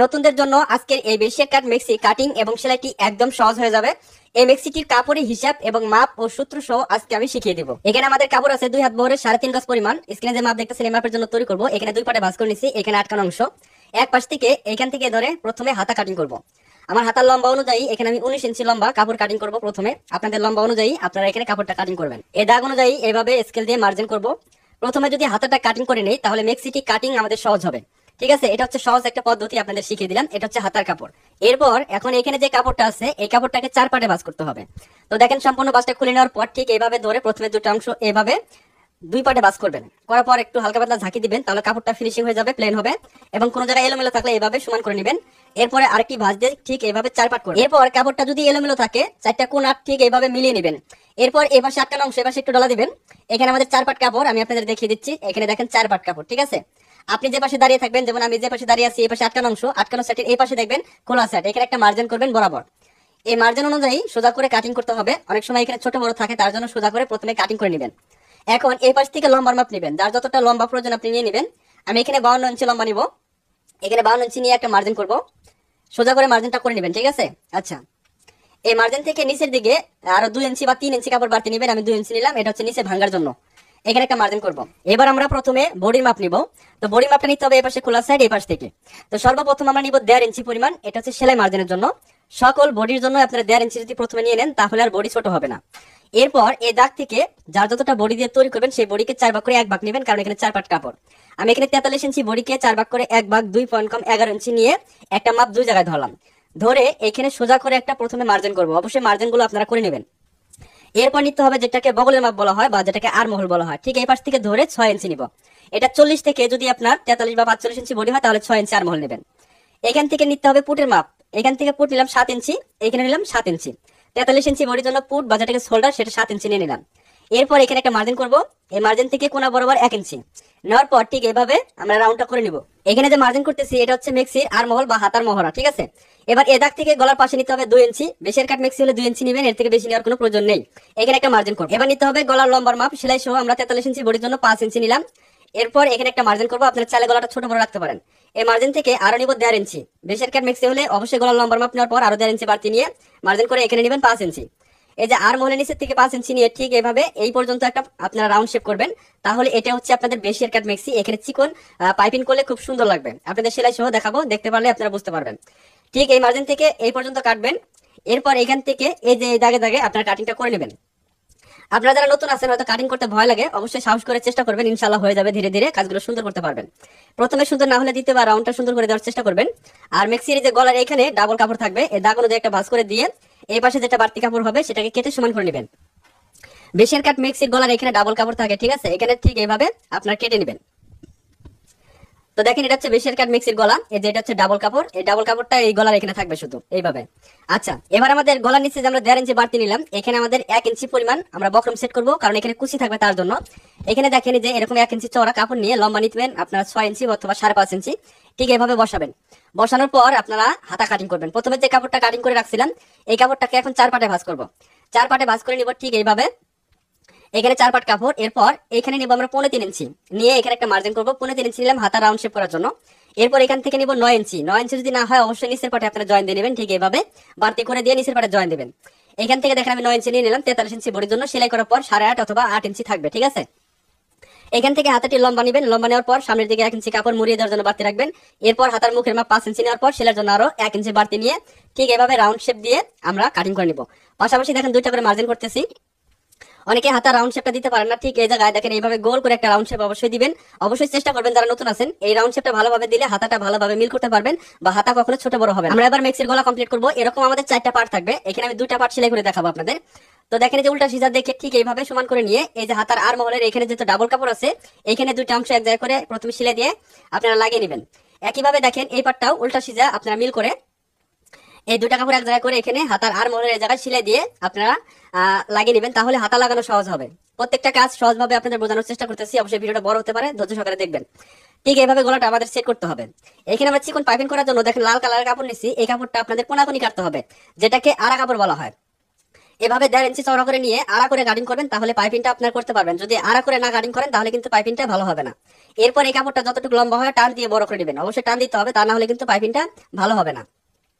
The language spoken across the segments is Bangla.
নতুনদের জন্য আজকের এই বেশির কাট মেক্সি কাটিং এবং সেলাইটি একদম সহজ হয়ে যাবে। এই মেক্সিটির কাপড়ের হিসাব এবং মাপ ও সূত্র সহ আজকে আমি শিখিয়ে দেবো। এখানে আমাদের কাপড় আছে 2 হাত বহরের 3.5 গজ পরিমাণ। স্ক্রিনে যে মাপ দেখতেছেন এই মাপের জন্য তৈরি করবো। এখানে 2 পাটে ভাঁজ করে নিচ্ছি। এখানে আটকানো অংশ এক পাশ থেকে এখান থেকে ধরে প্রথমে হাতা কাটিং করব। আমার হাতার লম্বা অনুযায়ী এখানে আমি 19 ইঞ্চি লম্বা কাপড় কাটিং করব। প্রথমে আপনাদের লম্বা অনুযায়ী আপনারা এখানে কাপড়টা কাটিং করবেন। এই দাগ অনুযায়ী এইভাবে স্কেল দিয়ে মার্জিন করব। প্রথমে যদি হাতাটা কাটিং করে নেই তাহলে মেক্সিটি কাটিং আমাদের সহজ হবে। ঠিক আছে, এটা হচ্ছে সহজ একটা পদ্ধতি আপনাদের শিখিয়ে দিলাম। এটা হচ্ছে হাতার কাপড়। এরপর এখন এখানে যে কাপড়টা আছে এই কাপড়টাকে 4 পাটে ভাঁজ করতে হবে। তো দেখেন সম্পূর্ণ ভাঁজটা খুলে নেওয়ার পর ঠিক এইভাবে ধরে প্রথমে দুটো অংশ এভাবে 2 পাটে ভাঁজ করবেন। করার পর একটু হালকা পাতলা ঝাঁকি দিবেন, তাহলে কাপড়টা ফিনিশিং হয়ে যাবে, প্লেন হবে। এবং কোনো জায়গায় এলোমেলো থাকলে এইভাবে সমান করে নেবেন। এরপরে আরেকটি ভাঁজ দিয়ে ঠিক এইভাবে 4 পাট করবেন। এরপর কাপড়টা যদি এলোমেলো থাকে 4টা কোণা ঠিক এইভাবে মিলিয়ে নেবেন। এরপর এপাশে আটকানো অংশ এপাশে একটু ডলা দিবেন। এখানে আমাদের 4 পাট কাপড় আমি আপনাদের দেখিয়ে দিচ্ছি। এখানে দেখেন 4 পাট কাপড়। ঠিক আছে, আপনি যে পাশে দাঁড়িয়ে থাকবেন, যেমন আমি যে পাশে দাঁড়িয়ে আছি এই পাশে আটকানো অংশ, আটকানো সেটের এই পাশে দেখবেন খোলা সেট। এখানে একটা মার্জিন করবেন বরাবর। এই মার্জিন অনুযায়ী সোজা করে কাটিং করতে হবে। অনেক সময় এখানে ছোট বড় থাকে, তার জন্য সোজা করে প্রথমে কাটিং করে নেবেন। এখন এই পাশ থেকে লম্বার মাপ নেবেন, যার যতটা লম্বা প্রয়োজন আপনি নিয়ে নেবেন। আমি এখানে 52 ইঞ্চি লম্বা নিব। এখানে 52 ইঞ্চি নিয়ে একটা মার্জিন করব, সোজা করে মার্জিনটা করে নেবেন। ঠিক আছে, আচ্ছা এই মার্জিন থেকে নিচের দিকে আরো 2 ইঞ্চি বা 3 ইঞ্চি কাপড় বাড়তি নেবেন। আমি 2 ইঞ্চি নিলাম, এটা হচ্ছে নিচে ভাঙার জন্য। এখানে একটা মার্জিন করব। এবার আমরা প্রথমে বডির মাপ নিব। তো বডি মাপটা নিতে হবে এই পাশে খোলা সাইড এই পাশ থেকে। তো সর্বপ্রথম আমরা নিব 1.5 ইঞ্চি পরিমাণ। এটা হচ্ছে সেলাই মার্জিনের জন্য। সকল বডির জন্য আপনারা 1.5 ইঞ্চি যদি প্রথমে নিয়ে নেন তাহলে আর বডি ছোট হবে না। এরপর এই দাগ থেকে যার যতটা বডি দিয়ে তৈরি করবেন সেই বডিকে 4 ভাগ করে 1 ভাগ নেবেন, কারণ এখানে 4 পাট কাপড়। আমি এখানে 43 ইঞ্চি বডিকে 4 ভাগ করে 1 ভাগ 2 পয়েন্ট কম 11 ইঞ্চি নিয়ে একটা মাপ 2 জায়গায় ধরলাম। ধরে এখানে সোজা করে একটা প্রথমে মার্জিন করব। অবশ্যই মার্জিন গুলো আপনারা করে নেবেন। এরপর নিতে হবে যেটাকে বগলের মাপ বলা হয় বা যেটাকে আর মহল বলা হয়। ঠিক এই পাশ থেকে ধরে 6 ইঞ্চি নিব। এটা 40 থেকে যদি আপনার 43 বা 45 ইঞ্চি বডি হয় তাহলে 6 ইঞ্চি আর মহল নেবেন। এখান থেকে নিতে হবে পুটের মাপ। এখান থেকে পুট নিলাম 7 ইঞ্চি, এখানে নিলাম 7 ইঞ্চি। 43 ইঞ্চি বডির জন্য পুট বা যেটাকে শোল্ডার সেটা 7 ইঞ্চি নিয়ে নিলাম। এরপর এখানে একটা মার্জিন করব। এই মার্জিন থেকে কোণা বরাবর 1 ইঞ্চি নেওয়ার পর ঠিক এইভাবে আমরা রাউন্ডটা করে নিব। এখানে যে মার্জিন করতেছি এটা হচ্ছে মেক্সির আর মহল বা হাতার মহড়া। ঠিক আছে, এবার এ দাগ থেকে গলার পাশে নিতে হবে 2 ইঞ্চি। বেশির কাট মেক্সি হলে 2 ইঞ্চি নেবেন, এর থেকে বেশি নেওয়ার কোনো প্রয়োজন নেই। এখানে একটা মার্জিন করব। এবার নিতে হবে গলার লম্বার মাপ। সেলাই সহ আমরা 43 ইঞ্চি বডির জন্য 5 ইঞ্চি নিলাম। এরপর এখানে একটা মার্জিন করব। আপনারা চাইলে গলাটা ছোট বড় রাখতে পারেন। এই মার্জিন থেকে আরো নিব 1.5 ইঞ্চি। বেশির কাট মেক্সি হলে অবশ্যই গলার লম্বার মাপ নেওয়ার পর আরো 1.5 ইঞ্চি বাড়তি নিয়ে মার্জিন করে এখানে নেবেন 5 ইঞ্চি। এই যে আর মহলের নিচের থেকে 5 ইঞ্চি নিয়ে ঠিক এইভাবে এই পর্যন্ত একটা আপনারা রাউন্ড শেপ করবেন। তাহলে এটা হচ্ছে আপনাদের বেশির কাট মেক্সি। এখানে চিকন পাইপিং করলে খুব সুন্দর লাগবে। আপনাদের সেলাই সহ দেখাবো, দেখতে পারলে আপনারা বুঝতে পারবেন। ঠিক এই মার্জিন থেকে এই পর্যন্ত কাটবেন। এরপর এখান থেকে এই যে দাগে দাগে আপনারা কাটিংটা করে নেবেন। আপনারা যারা নতুন আছেন হয়তো কাটিং করতে ভয় লাগে, অবশ্যই সাহস করে চেষ্টা করবেন, ইনশাআল্লাহ হয়ে যাবে। ধীরে ধীরে কাজগুলো সুন্দর করতে পারবেন। প্রথমে সুন্দর না হলে দ্বিতীয়বার রাউন্ডটা সুন্দর করে দেওয়ার চেষ্টা করবেন। আর মেক্সির যে গলার এখানে ডাবল কাপড় থাকবে, এই দাগ অনুযায়ী একটা ভাঁজ করে দিয়ে এই পাশে যেটা বাড়তি কাপড় হবে সেটাকে কেটে সমান করে নেবেন। বেশির কাট মেক্সির গলার এখানে ডাবল কাপড় থাকে। ঠিক আছে, এখানে ঠিক এইভাবে আপনারা কেটে নেবেন। তো দেখেন এটা হচ্ছে বেশির কাট মেক্সির গলা। এই যে এটা হচ্ছে ডাবল কাপড়, এই ডাবল কাপড়টা এই গলার এখানে থাকবে শুধু এইভাবে। আচ্ছা এবার আমাদের গলার নিচে যে আমরা 1.5 ইঞ্চি বাড়তি নিলাম, এখানে আমাদের 1 ইঞ্চি পরিমাণ আমরা বক্রম সেট করব, কারণ এখানে কুচি থাকবে তার জন্য। এখানে দেখেন যে এরকম 1 ইঞ্চি চওড়া কাপড় নিয়ে লম্বা নিতেবেন আপনারা 6 ইঞ্চি অথবা 5.5 ইঞ্চি। ঠিক এইভাবে বসাবেন। বসানোর পর আপনারা হাতা কাটিং করবেন। প্রথমে যে কাপড়টা কাটিং করে রাখছিলাম এই কাপড়টাকে এখন 4 পাটে ভাঁজ করব। 4 পাটে ভাঁজ করে নিব ঠিক এইভাবে। এখানে 4 পাট কাপড়। এরপর এখানে নিব আমরা 3.5 ইঞ্চি নিয়ে এখানে একটা মার্জিন করব। 3.5 ইঞ্চি নিলাম হাতা রাউন্ড শেপ করার জন্য। এরপর এখান থেকে নিব 9 ইঞ্চি। 9 ইঞ্চি যদি না হয় অবশ্যই নিচের পাটে আপনারা জয়েন দিয়ে নেবেন। ঠিক এইভাবে বাড়তি করে দিয়ে নিচের পাটে জয়েন দেবেন। এখান থেকে দেখেন আমি 9 ইঞ্চি নিয়ে নিলাম। 43 ইঞ্চি বডির জন্য সেলাই করার পর 8.5 অথবা 8 ইঞ্চি থাকবে। ঠিক আছে, এখান থেকে হাতাটি লম্বা নেবেন। লম্বা নেওয়ার পর সামনের দিকে 1 ইঞ্চি কাপড় মুড়িয়ে দেওয়ার জন্য বাড়তি রাখবেন। এরপর হাতার মুখের মাপ 5 ইঞ্চি নেওয়ার পর সেলার জন্য আরো 1 ইঞ্চি বাড়তি নিয়ে ঠিক এভাবে রাউন্ড শেপ দিয়ে আমরা কাটিং করে নিব। পাশাপাশি দেখেন 2টা করে মার্জিন করতেছি। অনেকে হাতা রাউন্ড শেপটা দিতে পারেন না, ঠিক এই জায়গায় দেখেন এইভাবে গোল করে একটা রাউন্ড শেপ অবশ্যই দিবেন। অবশ্যই চেষ্টা করবেন যারা নতুন আছেন এই রাউন্ড শেপটা ভালোভাবে দিলে হাতাটা ভালোভাবে মিল করতে পারবেন বা হাতা কখনো ছোট বড় হবে। আমরা এবার মেক্সির গলা কমপ্লিট করব। এরকম আমাদের 4টা পার্ট থাকবে। এখানে আমি 2টা পার্ট সেলাই করে দেখাবো আপনাদের। তো দেখেন যে উল্টা সিজা দেখে ঠিক এইভাবে সমান করে নিয়ে এই যে হাতার আর মহলের এখানে যেহেতু ডাবল কাপড় আছে এখানে 2টা অংশ এক জায়গায় করে প্রথমে সেলাই দিয়ে আপনারা লাগিয়ে নেবেন। একইভাবে দেখেন এই পার্টটাও উল্টা সিজা আপনারা মিল করে এই 2টা কাপড় এক জায়গায় করে এখানে হাতার আর মহলের এই জায়গায় সেলাই দিয়ে আপনারা লাগিয়ে নেবেন। তাহলে হাতা লাগানো সহজ হবে। প্রত্যেকটা কাজ সহজভাবে আপনাদের বোঝানোর চেষ্টা করতেছি। অবশ্যই ভিডিওটা বড় হতে পারে, ধৈর্য সহকারে দেখবেন। ঠিক এইভাবে গলাটা আমাদের সেট করতে হবে। এখানে আমরা চিকন পাইপিং করার জন্য দেখেন লাল কালারের কাপড় নিচ্ছি। এই কাপড়টা আপনাদের কোনাকুনি কাটতে হবে, যেটাকে আড়া কাপড় বলা হয়। এভাবে 1.5 ইঞ্চি চওড়া করে নিয়ে আড়া করে কাটিং করবেন, তাহলে পাইপিংটা আপনার করতে পারবেন। যদি আড়া করে না কাটিং করেন তাহলে কিন্তু পাইপিংটা ভালো হবে না। এরপর এই কাপড়টা যতটুকু লম্বা হয় টান দিয়ে বড় করে নেবেন, অবশ্যই টান দিতে হবে, তা না হলে কিন্তু পাইপিংটা ভালো হবে না।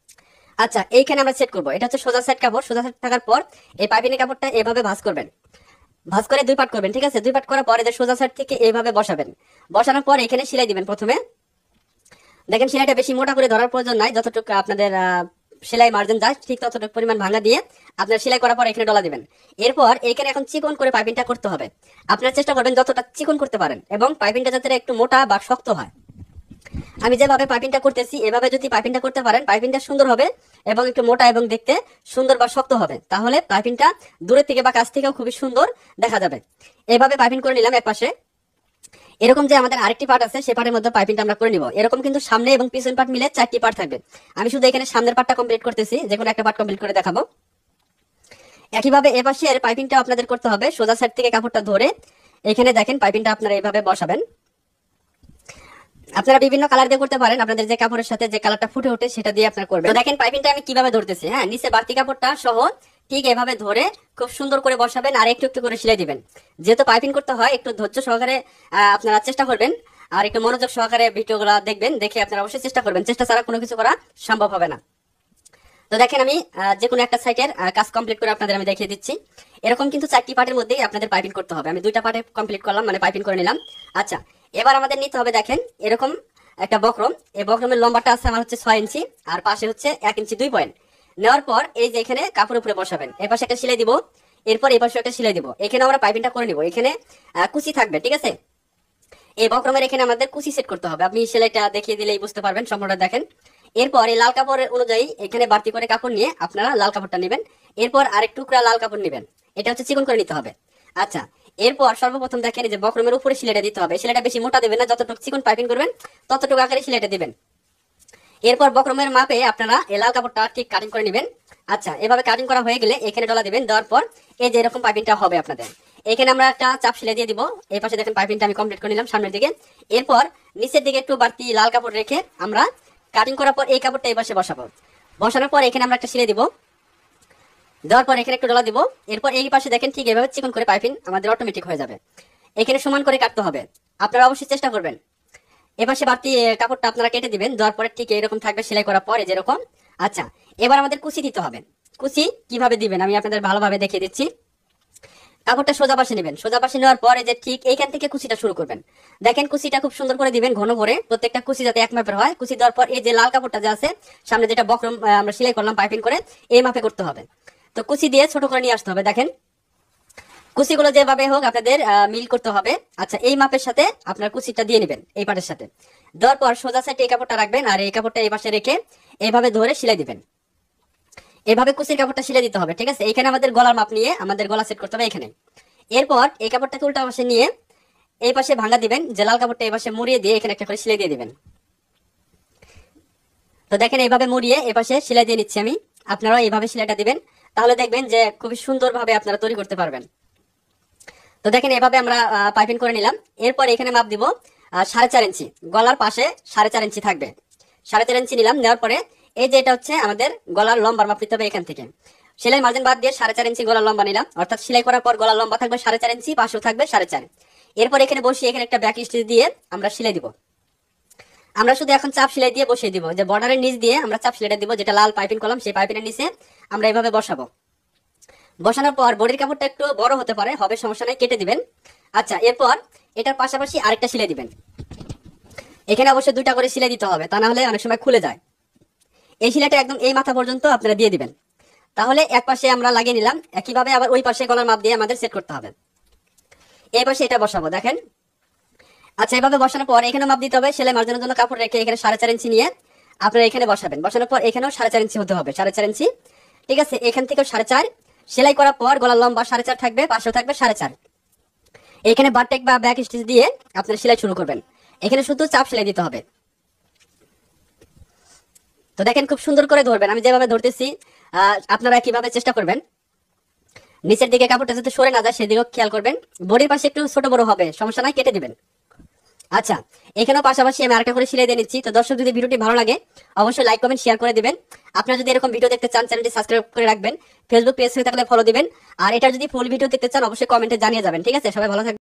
আচ্ছা, এইখানে আমরা সেট করবো, এটা হচ্ছে সোজা সাইড কাপড়। সোজা সাইড থাকার পর এই পাইপিংয়ের কাপড়টা এভাবে ভাঁজ করবেন, ভাঁজ করে 2 পার্ট করবেন, ঠিক আছে। 2 পার্ট করার পর এদের সোজা সাইড থেকে এইভাবে বসাবেন। বসানোর পর এখানে সেলাই দিবেন। প্রথমে দেখেন সেলাইটা বেশি মোটা করে ধরার প্রয়োজন নাই, যতটুকু আপনাদের সেলাই মার্জিন যায় ঠিক ততটুকু পরিমাণ ভাঙা দিয়ে আপনার সেলাই করার পর এখানে ডলা দিবেন। এরপর এখানে এখন চিকন করে পাইপিংটা করতে হবে। আপনারা চেষ্টা করবেন যতটা চিকন করতে পারেন এবং পাইপিংটা যাতে একটু মোটা বা শক্ত হয়। আমি যেভাবে পাইপিংটা করতেছি এভাবে যদি পাইপিংটা করতে পারেন পাইপিংটা সুন্দর হবে এবং একটু মোটা এবং দেখতে সুন্দর বা শক্ত হবে, তাহলে পাইপিংটা দূরের থেকে বা কাছ থেকেও খুবই সুন্দর দেখা যাবে। এভাবে পাইপিং করে নিলাম এক পাশে। এরকম যে আমাদের আরেকটি পার্ট আছে সেই পার্টের মধ্যে পাইপিংটা আমরা করে নিব। এরকম কিন্তু সামনে এবং পিছন পার্ট মিলে 4টি পার্ট থাকবে। আমি শুধু এখানে সামনের পার্টটা কমপ্লিট করতেছি, যে কোনো একটা পার্ট কমপ্লিট করে দেখাবো। একইভাবে এ পাশের পাইপিংটা আপনাদের করতে হবে। সোজা সাইড থেকে কাপড়টা ধরে এখানে দেখেন পাইপিংটা আপনারা এইভাবে বসাবেন। আপনারা বিভিন্ন কালার দিয়ে করতে পারেন, আপনাদের যে কাপড়ের সাথে যে কালারটা ফুটে ওঠে সেটা দিয়ে আপনারা করবেন। তো দেখেন পাইপিংটা আমি কিভাবে ধরতেছি। হ্যাঁ, নিচে বাড়তি কাপড়টা সহ ঠিক এভাবে ধরে খুব সুন্দর করে বসাবেন আর একটু একটু করে সেলাই দিবেন। যেহেতু পাইপিং করতে হয় একটু ধৈর্য সহকারে আপনারা চেষ্টা করবেন আর একটু মনোযোগ সহকারে ভিডিওগুলো দেখবেন, দেখে আপনারা অবশ্যই চেষ্টা করবেন। চেষ্টা ছাড়া কোনো কিছু করা সম্ভব হবে না। তো দেখেন আমি যে কোনো একটা সাইটের কাজ কমপ্লিট করে আপনাদের আমি দেখিয়ে দিচ্ছি। এরকম কিন্তু 4টি পার্টের মধ্যেই আপনাদের পাইপিং করতে হবে। আমি 2টা পার্টে কমপ্লিট করলাম, মানে পাইপিং করে নিলাম। আচ্ছা, এবার আমাদের নিতে হবে দেখেন এরকম একটা বক্রম। এই বক্রমের লম্বাটা আছে আমার হচ্ছে 6 ইঞ্চি আর পাশে হচ্ছে 1 ইঞ্চি 2 পয়েন্ট। নেওয়ার পর এই যে এখানে কাপড়ের উপরে বসাবেন, এই পাশে একটা সেলাই দিব, এরপর এই পাশে একটা সেলাই দিব। এখানে আমরা পাইপিংটা করে নিব। এখানে কুচি থাকবে, ঠিক আছে। এই বক্রমের এখানে আমাদের কুচি সেট করতে হবে। আপনি সেলাইটা দেখিয়ে দিলেই বুঝতে পারবেন, সম্পূর্ণ দেখেন। এরপর এই লাল কাপড়ের অনুযায়ী এখানে বাড়তি করে কাপড় নিয়ে আপনারা লাল কাপড়টা নেবেন। এরপর আরেক টুকরা লাল কাপড় নেবেন, এটা হচ্ছে চিকন করে নিতে হবে। আচ্ছা, এরপর সর্বপ্রথম দেখেন যে বক্রমের উপরে সেলাইটা দিতে হবে। সেলাইটা বেশি মোটা দেবেন না, যতটুকু চিকন পাইপিং করবেন ততটুকু আকারে সেলাইটা দিবেন। এরপর বক্রমের মাপে আপনারা এই লাল কাপড়টা ঠিক কাটিং করে নেবেন। আচ্ছা, এভাবে কাটিং করা হয়ে গেলে এখানে ডলা দিবেন। দেওয়ার পর এই যে এরকম পাইপিংটা হবে আপনাদের। এখানে আমরা একটা চাপ সেলাই দিয়ে দিব। এই পাশে দেখেন পাইপিংটা আমি কমপ্লিট করে নিলাম সামনের দিকে। এরপর নিচের দিকে একটু বাড়তি লাল কাপড় রেখে আমরা কাটিং করার পর এই কাপড়টা এই পাশে বসাবো। বসানোর পর এখানে আমরা একটা সেলাই দিব। দেওয়ার পর এখানে একটু ডলা দিব। এরপর এই পাশে দেখেন ঠিক এভাবে চিকন করে পাইপিং আমাদের অটোমেটিক হয়ে যাবে। এখানে সমান করে কাটতে হবে, আপনারা অবশ্যই চেষ্টা করবেন। এপাশে বাড়তি কাপড়টা আপনারা কেটে দিবেন। দেওয়ার পরে ঠিক এরকম থাকবে সেলাই করার পরে যেরকম। আচ্ছা, এবার আমাদের কুচি দিতে হবে। কুচি কিভাবে দিবেন আমি আপনাদের ভালোভাবে দেখিয়ে দিচ্ছি। কাপড়টা সোজা পাশে নেবেন। সোজা পাশে নেওয়ার পরে যে ঠিক এইখান থেকে কুচিটা শুরু করবেন। দেখেন কুচিটা খুব সুন্দর করে দিবেন, ঘন করে, প্রত্যেকটা কুচি যাতে এক মাপের হয়। কুচি দেওয়ার পর এই যে লাল কাপড়টা যে আছে সামনে যেটা বক্রম আমরা সেলাই করলাম পাইপিং করে, এই মাপে করতে হবে। তো কুচি দিয়ে ছোট করে নিয়ে আসতে হবে। দেখেন কুচিগুলো যেভাবে হোক আপনাদের মিল করতে হবে। আচ্ছা, এই মাপের সাথে আপনার কুচিটা দিয়ে নেবেন এই পাটের সাথে। দেওয়ার পর সোজা সাইডে এই কাপড়টা রাখবেন আর এই কাপড়টা এই পাশে রেখে এইভাবে ধরে সেলাই দিবেন। এভাবে কুচির কাপড়টা সেলাই দিতে হবে, ঠিক আছে। এখানে আমাদের গলার মাপ নিয়ে আমাদের গলা সেট করতে হবে এখানে। এরপর এই কাপড়টাকে উল্টা পাশে নিয়ে এই পাশে ভাঙা দিবেন, যে লাল কাপড়টা এই পাশে মুড়িয়ে দিয়ে এখানে একটা করে সেলাই দিয়ে দিবেন। তো দেখেন এইভাবে মুড়িয়ে এই পাশে সেলাই দিয়ে নিচ্ছি আমি। আপনারাও এইভাবে সেলাইটা দিবেন, তাহলে দেখবেন যে খুবই সুন্দরভাবে আপনারা তৈরি করতে পারবেন। তো দেখেন এভাবে আমরা পাইপিং করে নিলাম। এরপর এখানে মাপ দিব 4.5 ইঞ্চি, গলার পাশে 4.5 ইঞ্চি থাকবে। 4.5 ইঞ্চি নিলাম। নেওয়ার পরে এই যে এটা হচ্ছে আমাদের গলার লম্বার মাপ নিতে হবে। এখান থেকে সেলাই মার্জিন বাদ দিয়ে 4.5 ইঞ্চি গলার লম্বা নিলাম, অর্থাৎ সেলাই করার পর গলার লম্বা থাকবে 4.5 ইঞ্চি, পাশেও থাকবে 4.5। এরপর এখানে বসিয়ে এখানে একটা ব্যাক স্টিচ দিয়ে আমরা সেলাই দিব। আমরা শুধু এখন চাপ সেলাই দিয়ে বসিয়ে দিব, যে বর্ডারের নিচ দিয়ে আমরা চাপ সেলাইটা দিব, যেটা লাল পাইপিং করলাম সেই পাইপিংয়ের নিচে আমরা এইভাবে বসাবো। বসানোর পর বডির কাপড়টা একটু বড় হতে পারে, হবে সমস্যা নেই, কেটে দিবেন। আচ্ছা, এরপর এটার পাশাপাশি আরেকটা সেলাই দিবেন। এখানে অবশ্যই 2টা করে সেলাই দিতে হবে, তা না হলে অনেক সময় খুলে যায়। এই সেলাইটা একদম এই মাথা পর্যন্ত আপনারা দিয়ে দিবেন। তাহলে এক পাশে আমরা লাগিয়ে নিলাম। একইভাবে আবার ওই পাশে গলার মাপ দিয়ে আমাদের সেট করতে হবে। এই পাশে এটা বসাবো দেখেন। আচ্ছা, এইভাবে বসানোর পর এখানে মাপ দিতে হবে। সেলাই মার্জিনের জন্য কাপড় রেখে এখানে 4.5 ইঞ্চি নিয়ে আপনারা এখানে বসাবেন। বসানোর পর এখানেও 4.5 ইঞ্চি হতে হবে, 4.5 ইঞ্চি, ঠিক আছে। এখান থেকেও 4.5 সেলাই করার পর গলার লম্বা 4.5 থাকবে, পাশেও থাকবে 4.5। এখানে বারটেক বা ব্যাক স্টিচ দিয়ে আপনারা সেলাই শুরু করবেন। এখানে শুধু চাপ সেলাই দিতে হবে। তো দেখেন খুব সুন্দর করে ধরবেন, আমি যেভাবে ধরতেছি আপনারা কিভাবে চেষ্টা করবেন। নিচের দিকে কাপড়টা যাতে সরে না যায় সেদিকেও খেয়াল করবেন। বডির পাশে একটু ছোট বড় হবে, সমস্যা নাই, কেটে দিবেন। আচ্ছা, এখানেও পাশাপাশি আমি আরেকটা করে সেলাই দিয়ে নিচ্ছি। তো দর্শক, যদি ভিডিওটি ভালো লাগে অবশ্যই লাইক কমেন্ট শেয়ার করে দিবেন। আপনারা যদি এরকম ভিডিও দেখতে চান চ্যানেলটি সাবস্ক্রাইব করে রাখবেন। ফেসবুক পেজ হয়ে থাকলে ফলো দিবেন। আর এটা যদি ফুল ভিডিও দেখতে চান অবশ্যই কমেন্টে জানিয়ে যাবেন। ঠিক আছে, সবাই ভালো থাকবেন।